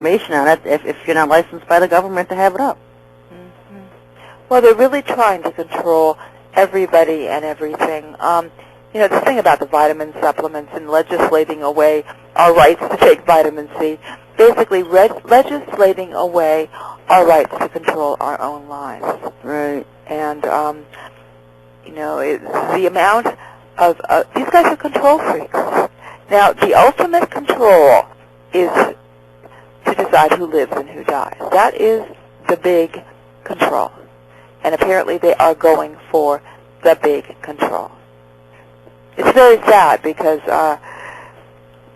information on it if you're not licensed by the government to have it up. Mm-hmm. Well, they're really trying to control everybody and everything. The thing about the vitamin supplements and legislating away our rights to take vitamin C, basically legislating away our rights to control our own lives. Right. And, the amount of, these guys are control freaks. Now, the ultimate control is to decide who lives and who dies. That is the big control. And apparently they are going for the big control. It's very sad because,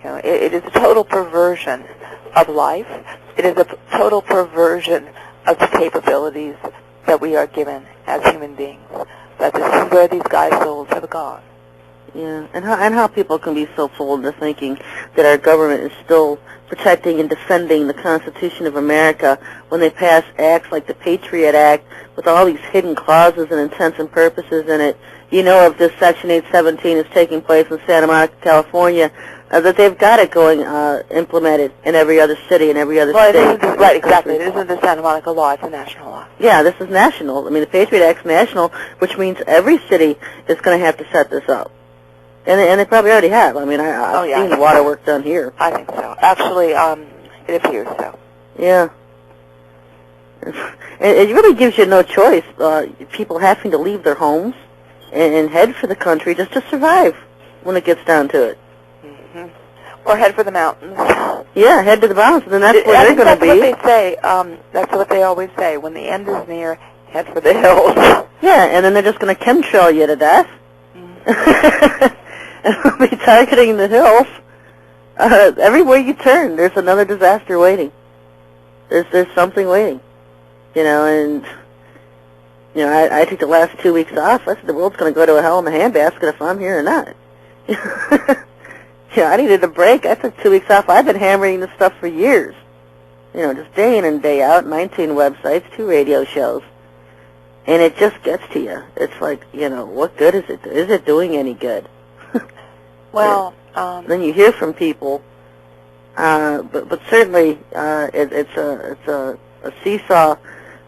it is a total perversion of life. It is a total perversion of the capabilities that we are given as human beings. That this is where these guys' souls have gone. Yeah, and how people can be so fooled into thinking that our government is still protecting and defending the Constitution of America when they pass acts like the Patriot Act with all these hidden clauses and intents and purposes in it. If this Section 817 is taking place in Santa Monica, California, that they've got it going implemented in every other city and every other state. Right, exactly. It isn't the Santa Monica law, it's a national law. Yeah, this is national. I mean, the Patriot Act's national, which means every city is going to have to set this up. And they probably already have. I mean, I've seen the water work done here. I think so. Actually, it appears so. Yeah. It really gives you no choice. People having to leave their homes and head for the country just to survive when it gets down to it. Mm-hmm. Or head for the mountains. Yeah, head to the mountains, and that's where they're going to be. That's what they say. That's what they always say. When the end is near, head for the hills. Yeah, and then they're just going to chemtrail you to death. Mm-hmm. And we'll be targeting the hills. Everywhere you turn, there's another disaster waiting. There's something waiting. I took the last 2 weeks off. I said the world's going to go to a hell in a handbasket if I'm here or not. I needed a break. I took 2 weeks off. I've been hammering this stuff for years. Just day in and day out, 19 websites, 2 radio shows. And it just gets to you. It's like, what good is it? Is it doing any good? Well, then you hear from people, but certainly it's a seesaw.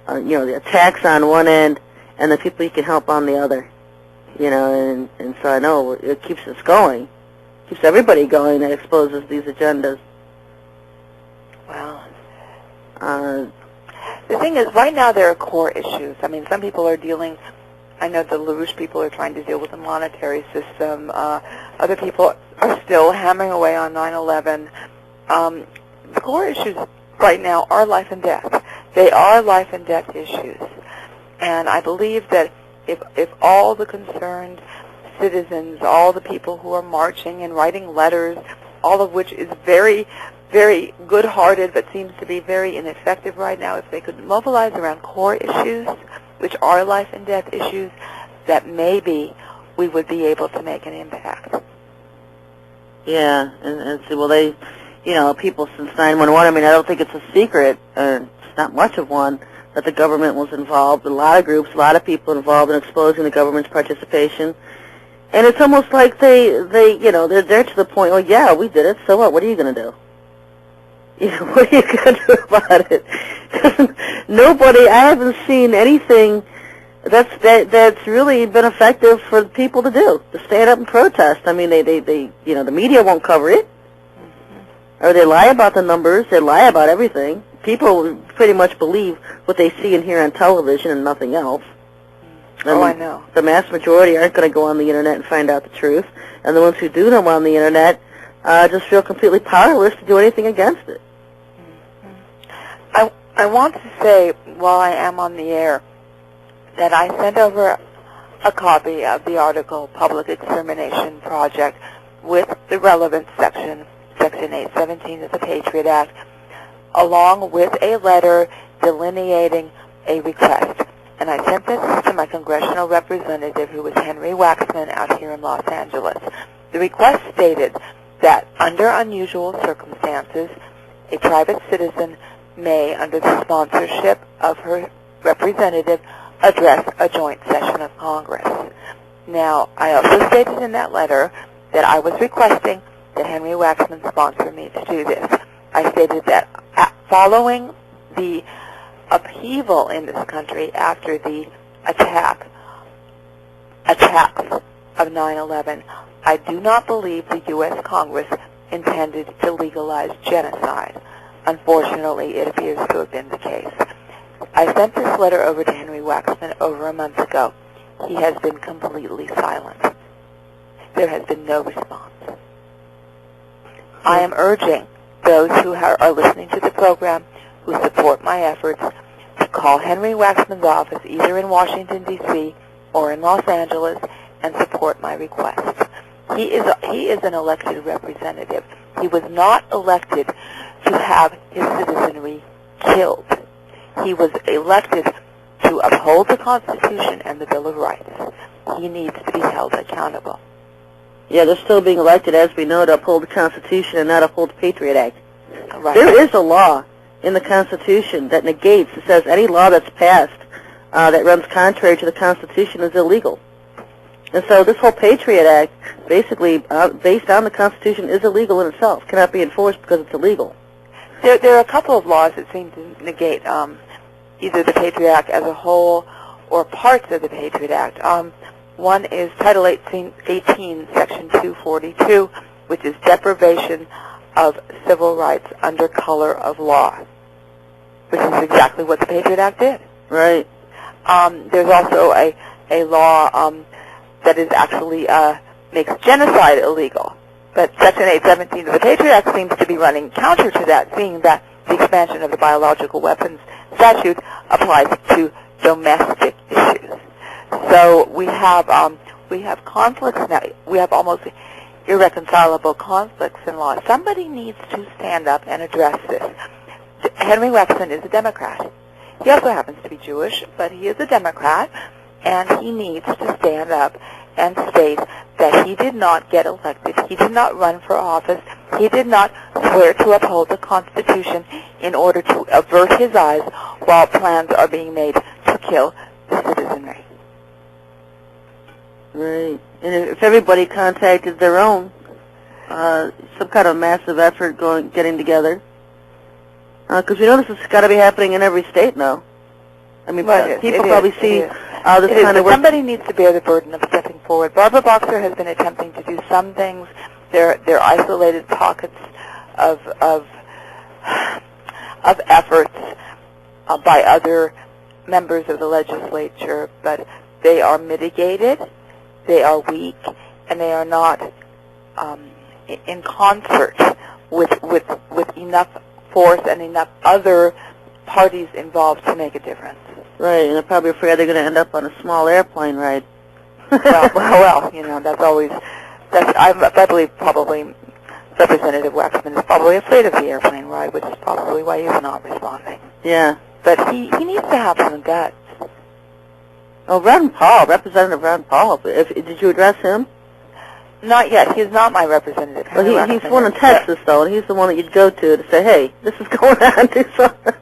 The attacks on one end and the people you can help on the other. And so I know it keeps us going, keeps everybody going that exposes these agendas. Well, the thing is, right now there are core issues. I mean, some people are dealing. I know the LaRouche people are trying to deal with the monetary system. Other people are still hammering away on 9/11. The core issues right now are life and death. They are life and death issues. And I believe that if all the concerned citizens, all the people who are marching and writing letters, all of which is very, very good-hearted but seems to be very ineffective right now, if they could mobilize around core issues, which are life and death issues, that maybe we would be able to make an impact. Yeah, and see, well, they, people since 9/11, I mean, I don't think it's a secret, it's not much of one, that the government was involved. A lot of groups, a lot of people involved in exposing the government's participation. And it's almost like they're there to the point, well, yeah, we did it, so what? What are you going to do? What are you going to do about it? I haven't seen anything that's really been effective for people to do, to stand up and protest. I mean, the media won't cover it, or they lie about the numbers, they lie about everything. People pretty much believe what they see and hear on television and nothing else. I know. The mass majority aren't going to go on the Internet and find out the truth, and the ones who do know on the Internet just feel completely powerless to do anything against it. I want to say, while I am on the air, that I sent over a copy of the article, Public Extermination Project, with the relevant section 817 of the Patriot Act, along with a letter delineating a request. And I sent this to my congressional representative, who was Henry Waxman, out here in Los Angeles. The request stated that under unusual circumstances, a private citizen may, under the sponsorship of her representative, address a joint session of Congress. Now, I also stated in that letter that I was requesting that Henry Waxman sponsor me to do this. I stated that following the upheaval in this country after the attacks of 9/11, I do not believe the U.S. Congress intended to legalize genocide. Unfortunately, it appears to have been the case. I sent this letter over to Henry Waxman over a month ago. He has been completely silent. There has been no response. I am urging those who are listening to the program, who support my efforts, to call Henry Waxman's office either in Washington, D.C. or in Los Angeles and support my request. He is an elected representative. He was not elected to have his citizenry killed. He was elected to uphold the Constitution and the Bill of Rights. He needs to be held accountable. Yeah, they're still being elected, as we know, to uphold the Constitution and not uphold the Patriot Act. Right. There is a law in the Constitution that negates, it says any law that's passed that runs contrary to the Constitution is illegal. And so this whole Patriot Act, basically based on the Constitution, is illegal in itself, cannot be enforced because it's illegal. There are a couple of laws that seem to negate either the Patriot Act as a whole or parts of the Patriot Act. One is Title 18, Section 242, which is deprivation of civil rights under color of law, which is exactly what the Patriot Act did. Right. There's also a law that is actually makes genocide illegal. But Section 817 of the Patriot Act seems to be running counter to that, seeing that the expansion of the biological weapons statute applies to domestic issues. So we have conflicts now. We have almost irreconcilable conflicts in law. Somebody needs to stand up and address this. Henry Waxman is a Democrat. He also happens to be Jewish, but he is a Democrat, and he needs to stand up and state that he did not get elected, he did not run for office, he did not swear to uphold the Constitution in order to avert his eyes while plans are being made to kill the citizenry. Right. And if everybody contacted their own, some kind of massive effort getting together, because we know this has got to be happening in every state now. I mean, people probably see this kind of work. Somebody needs to bear the burden of stepping forward. Barbara Boxer has been attempting to do some things. They're isolated pockets of efforts by other members of the legislature, but they are mitigated, they are weak, and they are not in concert with enough force and enough other parties involved to make a difference. Right, and they're probably afraid they're going to end up on a small airplane ride. well, you know, I believe probably Representative Waxman is probably afraid of the airplane ride, which is probably why he's not responding. Yeah. But he needs to have some guts. Oh, Ron Paul, Representative Ron Paul. Did you address him? Not yet. He's not my representative. Well, he's one in Texas, though, and he's the one that you'd go to say, hey, this is going on, do something.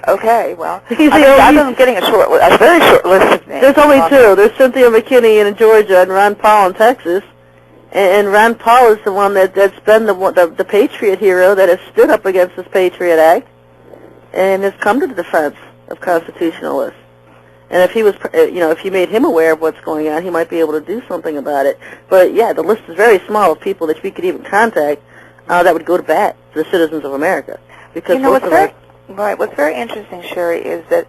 Okay, well, I'm getting a very short list of names. There's only two. There's Cynthia McKinney in Georgia and Ron Paul in Texas. And Ron Paul is the one that's been the patriot hero that has stood up against this Patriot Act and has come to the defense of constitutionalists. And if he was, if you made him aware of what's going on, he might be able to do something about it. But yeah, the list is very small of people that we could even contact that would go to bat for the citizens of America. Because what's very interesting, Sherry, is that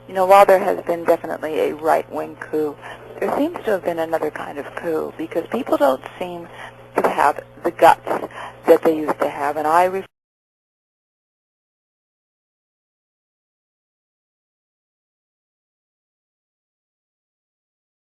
while there has been definitely a right-wing coup, there seems to have been another kind of coup because people don't seem to have the guts that they used to have, and I